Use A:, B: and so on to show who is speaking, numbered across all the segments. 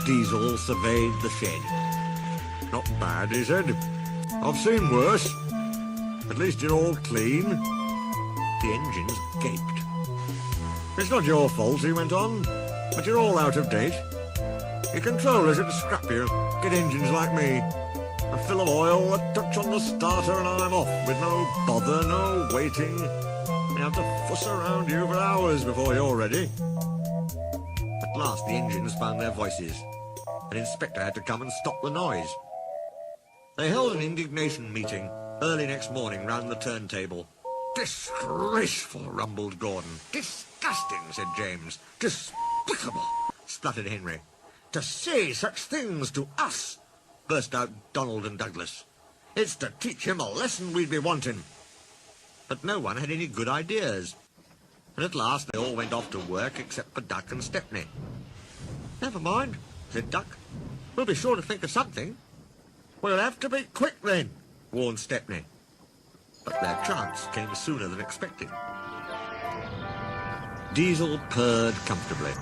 A: Diesel surveyed the shed. "Not bad," he said. "I've seen worse. At least you're all clean." The engines gaped. "It's not your fault," he went on, "but you're all out of date. Your controllers should scrap you, get engines like me. A fill of oil, a touch on the starter, and I'm off, with no bother, no waiting. You have to fuss around you for hours before you're ready." At last the engines found their voices. An inspector had to come and stop the noise. They held an indignation meeting early next morning round the turntable. "Disgraceful," rumbled Gordon. "Disgusting," said James. "Despicable," spluttered Henry. "To say such things to us," burst out Donald and Douglas. "It's to teach him a lesson we'd be wanting." But no one had any good ideas, and at last they all went off to work except for Duck and Stepney. "Never mind," said Duck. "We'll be sure to think of something." "We'll have to be quick then," warned Stepney. But their chance came sooner than expected. Diesel purred comfortably.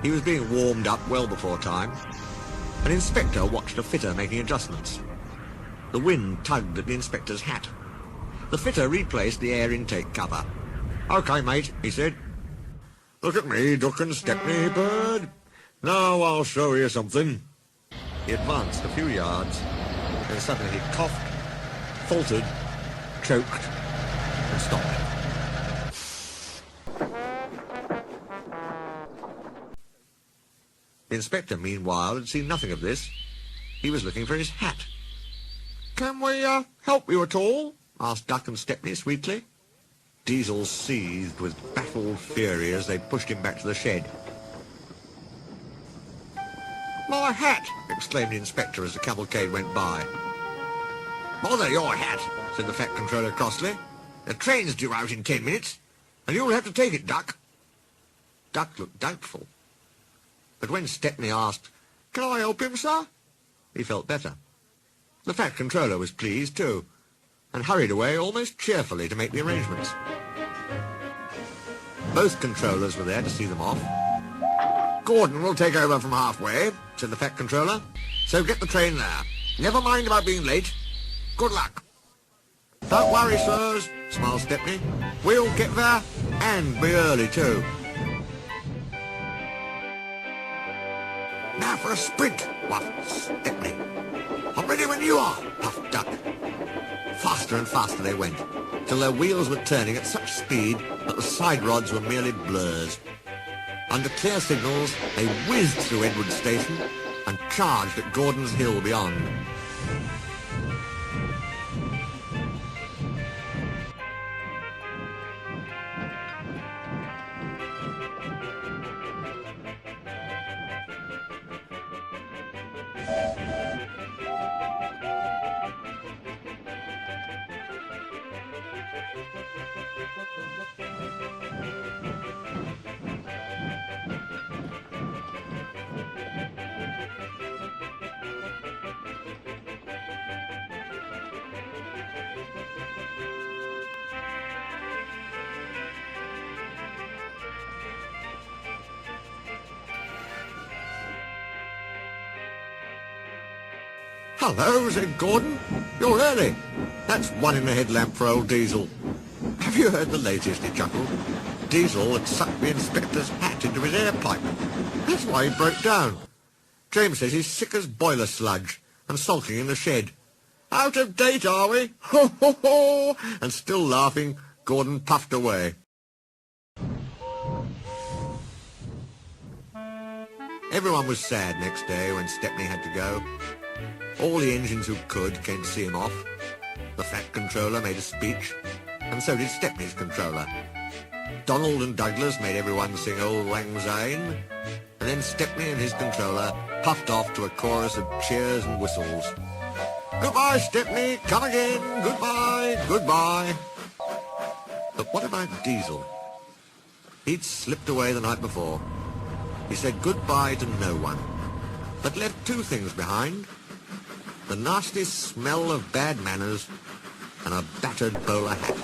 A: He was being warmed up well before time. An inspector watched a fitter making adjustments. The wind tugged at the inspector's hat. The fitter replaced the air intake cover. "OK, mate," he said. "Look at me, Duck and Stepney, bird. Now I'll show you something." He advanced a few yards, and suddenly he coughed, faltered, choked, and stopped. The inspector, meanwhile, had seen nothing of this. He was looking for his hat. "Can we help you at all?" asked Duck and Stepney sweetly. Diesel seethed with baffled fury as they pushed him back to the shed. "My hat!" exclaimed the inspector as the cavalcade went by. "Bother your hat," said the Fat Controller crossly. "The train's due out in 10 minutes, and you'll have to take it, Duck." Duck looked doubtful. But when Stepney asked, "Can I help him, sir?" he felt better. The Fat Controller was pleased, too, and hurried away almost cheerfully to make the arrangements. Both controllers were there to see them off. "Gordon will take over from halfway," said the Fat Controller, "so get the train there. Never mind about being late. Good luck." "Don't worry, sirs," smiled Stepney. "We'll get there, and be early, too." "Now for a sprint," whuffed Stepney. "I'm ready when you are," puffed Duck. Faster and faster they went, till their wheels were turning at such speed that the side rods were merely blurs. Under clear signals, they whizzed through Edward Station and charged at Gordon's Hill beyond. "Hello," said Gordon. "You're early. That's one in the headlamp for old Diesel." "Have you heard the latest?" he chuckled. "Diesel had sucked the inspector's hat into his air pipe. That's why he broke down. James says he's sick as boiler sludge and sulking in the shed. Out of date, are we? Ho, ho, ho!" And still laughing, Gordon puffed away. Everyone was sad next day when Stepney had to go. All the engines who could came to see him off. The Fat Controller made a speech, and so did Stepney's controller. Donald and Douglas made everyone sing Old Lang Syne, and then Stepney and his controller puffed off to a chorus of cheers and whistles. "Goodbye, Stepney, come again, goodbye, goodbye." But what about Diesel? He'd slipped away the night before. He said goodbye to no one, but left two things behind: the nasty smell of bad manners and a battered bowler hat.